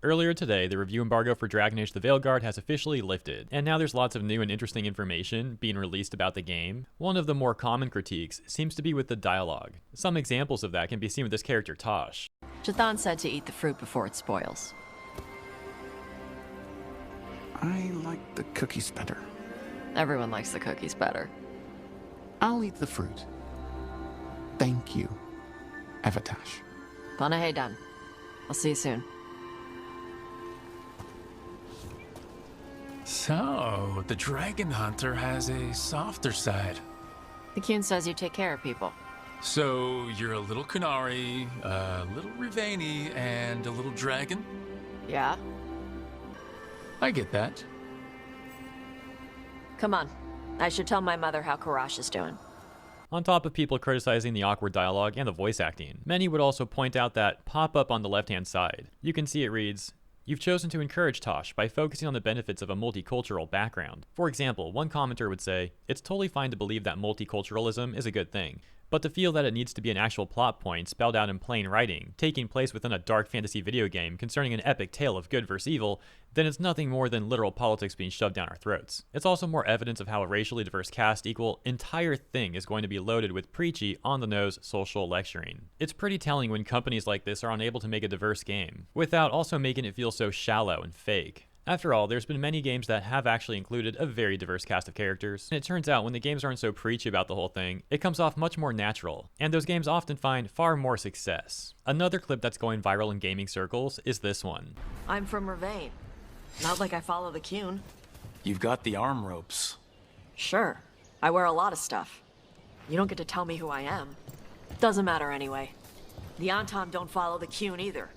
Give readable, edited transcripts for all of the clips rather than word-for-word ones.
Earlier today, the review embargo for Dragon Age: The Veilguard has officially lifted, and now there's lots of new and interesting information being released about the game. One of the more common critiques seems to be with the dialogue. Some examples of that can be seen with this character Tosh. Jathan said to eat the fruit before it spoils. I like the cookies better. Everyone likes the cookies better. I'll eat the fruit. Thank you, Evatash. Panahedan. I'll see you soon. So, the Dragon Hunter has a softer side. The Kyun says you take care of people. So, you're a little Kunari, a little Rivani, and a little dragon? Yeah? I get that. Come on. I should tell my mother how Karash is doing. On top of people criticizing the awkward dialogue and the voice acting, many would also point out that pop-up on the left-hand side. You can see it reads, "You've chosen to encourage Tosh by focusing on the benefits of a multicultural background." For example, one commenter would say, "It's totally fine to believe that multiculturalism is a good thing, but to feel that it needs to be an actual plot point spelled out in plain writing, taking place within a dark fantasy video game concerning an epic tale of good versus evil, then it's nothing more than literal politics being shoved down our throats." It's also more evidence of how a racially diverse cast equal entire thing is going to be loaded with preachy, on-the-nose social lecturing. It's pretty telling when companies like this are unable to make a diverse game, without also making it feel so shallow and fake. After all, there's been many games that have actually included a very diverse cast of characters, and it turns out when the games aren't so preachy about the whole thing, it comes off much more natural, and those games often find far more success. Another clip that's going viral in gaming circles is this one. I'm from Ravain. Not like I follow the Kyun. You've got the arm ropes. Sure. I wear a lot of stuff. You don't get to tell me who I am. Doesn't matter anyway. The Anton don't follow the Kyun either.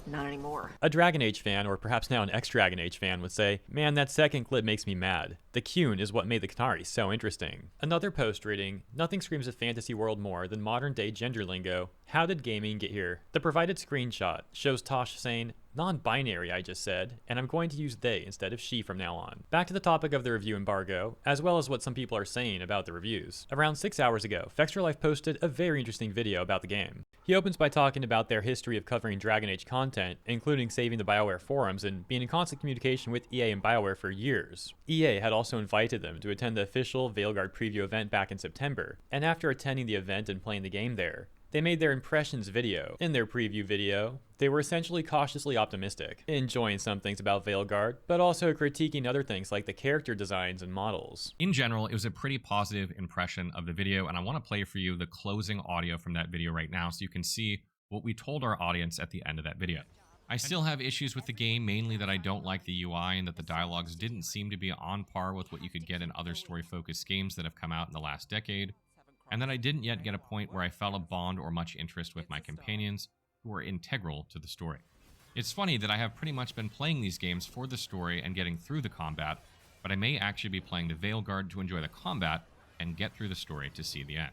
Not anymore. A Dragon Age fan, or perhaps now an ex-Dragon Age fan, would say, "Man, that second clip makes me mad. The Kyun is what made the Qunari so interesting." Another post reading, "Nothing screams a fantasy world more than modern-day gender lingo. How did gaming get here?" The provided screenshot shows Tosh saying, "Non-binary, I just said, and I'm going to use they instead of she from now on." Back to the topic of the review embargo, as well as what some people are saying about the reviews. Around 6 hours ago, Fextralife posted a very interesting video about the game. He opens by talking about their history of covering Dragon Age content, including saving the BioWare forums and being in constant communication with EA and BioWare for years. EA had also invited them to attend the official Veilguard preview event back in September, and after attending the event and playing the game there, they made their impressions video. In their preview video, they were essentially cautiously optimistic, enjoying some things about Veilguard, but also critiquing other things like the character designs and models. In general, it was a pretty positive impression of the video, and I want to play for you the closing audio from that video right now so you can see what we told our audience at the end of that video. "I still have issues with the game, mainly that I don't like the UI and that the dialogues didn't seem to be on par with what you could get in other story-focused games that have come out in the last decade, and that I didn't yet get a point where I felt a bond or much interest with my companions who are integral to the story. It's funny that I have pretty much been playing these games for the story and getting through the combat, but I may actually be playing the Veilguard to enjoy the combat and get through the story to see the end.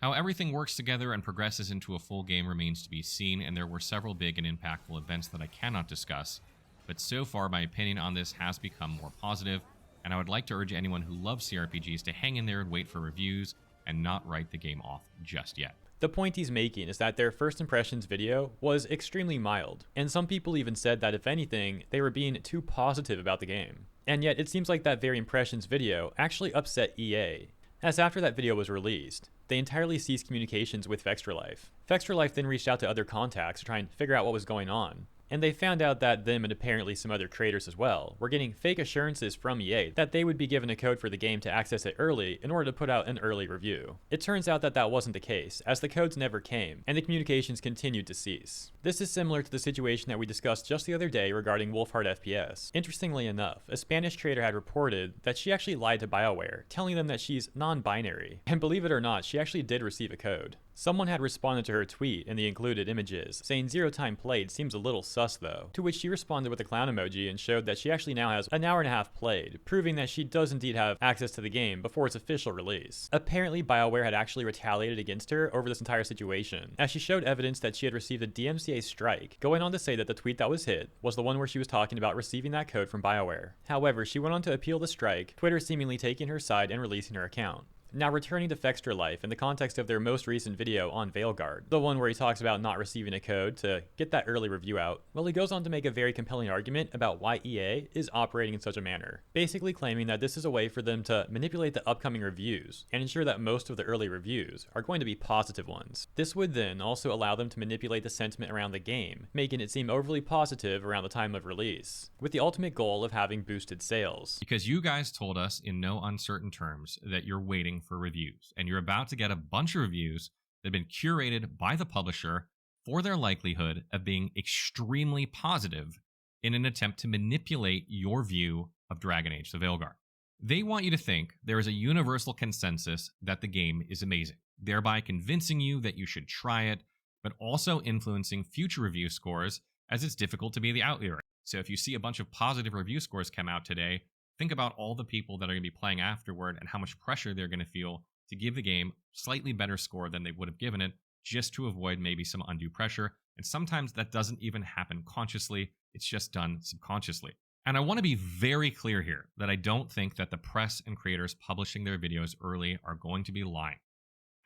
How everything works together and progresses into a full game remains to be seen, and there were several big and impactful events that I cannot discuss, but so far my opinion on this has become more positive, and I would like to urge anyone who loves CRPGs to hang in there and wait for reviews and not write the game off just yet." The point he's making is that their first impressions video was extremely mild, and some people even said that if anything, they were being too positive about the game. And yet it seems like that very impressions video actually upset EA, as after that video was released, they entirely ceased communications with Fextralife. Fextralife then reached out to other contacts to try and figure out what was going on, and they found out that them and apparently some other creators as well were getting fake assurances from EA that they would be given a code for the game to access it early in order to put out an early review. It turns out that that wasn't the case, as the codes never came, and the communications continued to cease. This is similar to the situation that we discussed just the other day regarding Wolfheart FPS. Interestingly enough, a Spanish trader had reported that she actually lied to BioWare, telling them that she's non-binary, and believe it or not, she actually did receive a code. Someone had responded to her tweet in the included images, saying 0 time played seems a little sus though, to which she responded with a clown emoji and showed that she actually now has an hour and a half played, proving that she does indeed have access to the game before its official release. Apparently BioWare had actually retaliated against her over this entire situation, as she showed evidence that she had received a DMCA strike, going on to say that the tweet that was hit was the one where she was talking about receiving that code from BioWare. However, she went on to appeal the strike, Twitter seemingly taking her side and releasing her account. Now returning to Fextra Life in the context of their most recent video on Veilguard, the one where he talks about not receiving a code to get that early review out, well, he goes on to make a very compelling argument about why EA is operating in such a manner, basically claiming that this is a way for them to manipulate the upcoming reviews and ensure that most of the early reviews are going to be positive ones. This would then also allow them to manipulate the sentiment around the game, making it seem overly positive around the time of release, with the ultimate goal of having boosted sales. Because you guys told us in no uncertain terms that you're waiting for reviews, and you're about to get a bunch of reviews that have been curated by the publisher for their likelihood of being extremely positive in an attempt to manipulate your view of Dragon Age: The Veilguard. They want you to think there is a universal consensus that the game is amazing, thereby convincing you that you should try it, but also influencing future review scores, as it's difficult to be the outlier. So if you see a bunch of positive review scores come out today, think about all the people that are going to be playing afterward and how much pressure they're going to feel to give the game slightly better score than they would have given it, just to avoid maybe some undue pressure. And sometimes that doesn't even happen consciously, it's just done subconsciously. And I want to be very clear here that I don't think that the press and creators publishing their videos early are going to be lying.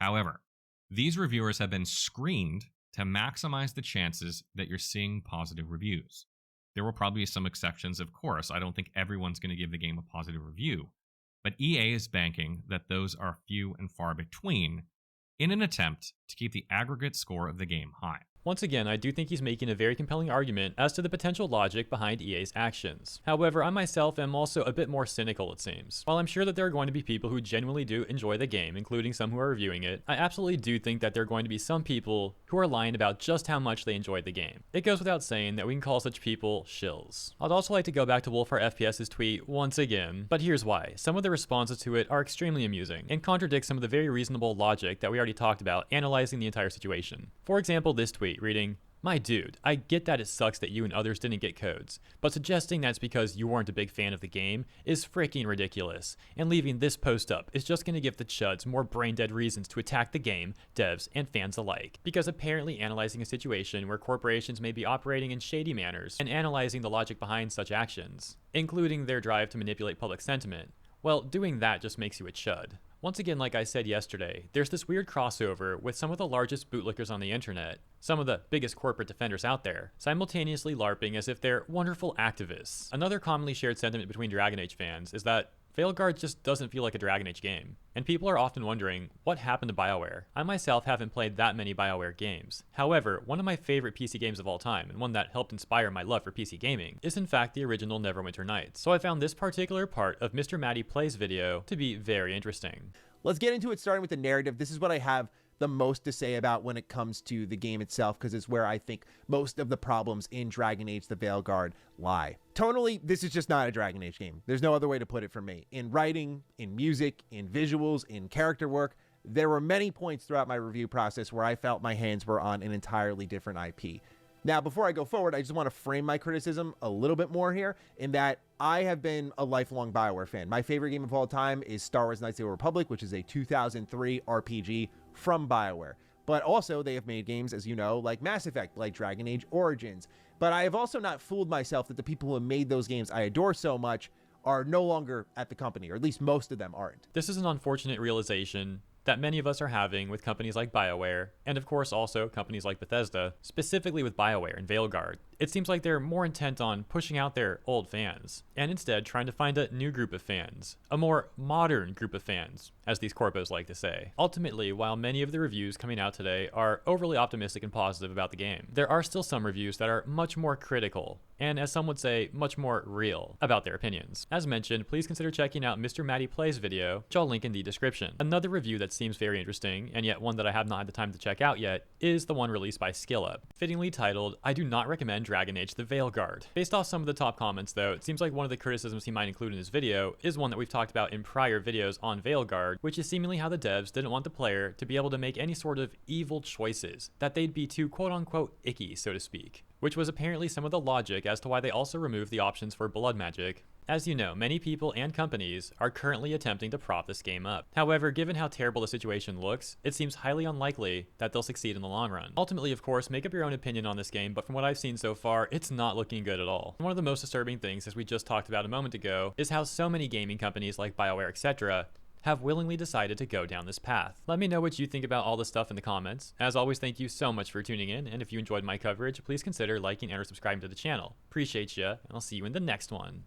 However, these reviewers have been screened to maximize the chances that you're seeing positive reviews. There will probably be some exceptions, of course. I don't think everyone's going to give the game a positive review. But EA is banking that those are few and far between in an attempt to keep the aggregate score of the game high. Once again, I do think he's making a very compelling argument as to the potential logic behind EA's actions. However, I myself am also a bit more cynical, it seems. While I'm sure that there are going to be people who genuinely do enjoy the game, including some who are reviewing it, I absolutely do think that there are going to be some people who are lying about just how much they enjoyed the game. It goes without saying that we can call such people shills. I'd also like to go back to Wolfhard FPS's tweet once again, but here's why. Some of the responses to it are extremely amusing and contradict some of the very reasonable logic that we already talked about analyzing the entire situation. For example, this tweet reading, "My dude, I get that it sucks that you and others didn't get codes, but suggesting that's because you weren't a big fan of the game is freaking ridiculous, and leaving this post up is just going to give the chuds more brain-dead reasons to attack the game, devs, and fans alike, because apparently analyzing a situation where corporations may be operating in shady manners and analyzing the logic behind such actions, including their drive to manipulate public sentiment, well, doing that just makes you a chud." Once again, like I said yesterday, there's this weird crossover with some of the largest bootlickers on the internet, some of the biggest corporate defenders out there, simultaneously LARPing as if they're wonderful activists. Another commonly shared sentiment between Dragon Age fans is that Veilguard just doesn't feel like a Dragon Age game, and people are often wondering what happened to BioWare. I myself haven't played that many BioWare games. However, one of my favorite PC games of all time, and one that helped inspire my love for PC gaming, is in fact the original Neverwinter Nights. So I found this particular part of Mr. Matty Plays video to be very interesting. Let's get into it, starting with the narrative. This is what I have the most to say about when it comes to the game itself, because it's where I think most of the problems in Dragon Age: The Veilguard lie. Tonally, this is just not a Dragon Age game. There's no other way to put it for me. In writing, in music, in visuals, in character work, there were many points throughout my review process where I felt my hands were on an entirely different IP. Now, before I go forward, I just want to frame my criticism a little bit more here, in that I have been a lifelong BioWare fan. My favorite game of all time is Star Wars Knights of the Old Republic, which is a 2003 RPG from BioWare. But also, they have made games, as you know, like Mass Effect, like Dragon Age Origins. But I have also not fooled myself that the people who made those games I adore so much are no longer at the company, or at least most of them aren't. This is an unfortunate realization that many of us are having with companies like BioWare, and of course also companies like Bethesda, specifically with BioWare and Veilguard. It seems like they're more intent on pushing out their old fans, and instead trying to find a new group of fans, a more modern group of fans, as these corpos like to say. Ultimately, while many of the reviews coming out today are overly optimistic and positive about the game, there are still some reviews that are much more critical, and as some would say, much more real about their opinions. As mentioned, please consider checking out Mr. Matty Plays video, which I'll link in the description. Another review that seems very interesting, and yet one that I have not had the time to check out yet, is the one released by SkillUp, fittingly titled, "I do not recommend Dragon Age: The Veilguard." Based off some of the top comments though, it seems like one of the criticisms he might include in his video is one that we've talked about in prior videos on Veilguard, which is seemingly how the devs didn't want the player to be able to make any sort of evil choices, that they'd be too quote-unquote icky, so to speak, which was apparently some of the logic as to why they also removed the options for blood magic. As you know, many people and companies are currently attempting to prop this game up. However, given how terrible the situation looks, it seems highly unlikely that they'll succeed in the long run. Ultimately, of course, make up your own opinion on this game, but from what I've seen so far, it's not looking good at all. One of the most disturbing things, as we just talked about a moment ago, is how so many gaming companies like BioWare, etc., have willingly decided to go down this path. Let me know what you think about all this stuff in the comments. As always, thank you so much for tuning in, and if you enjoyed my coverage, please consider liking and or subscribing to the channel. Appreciate ya, and I'll see you in the next one.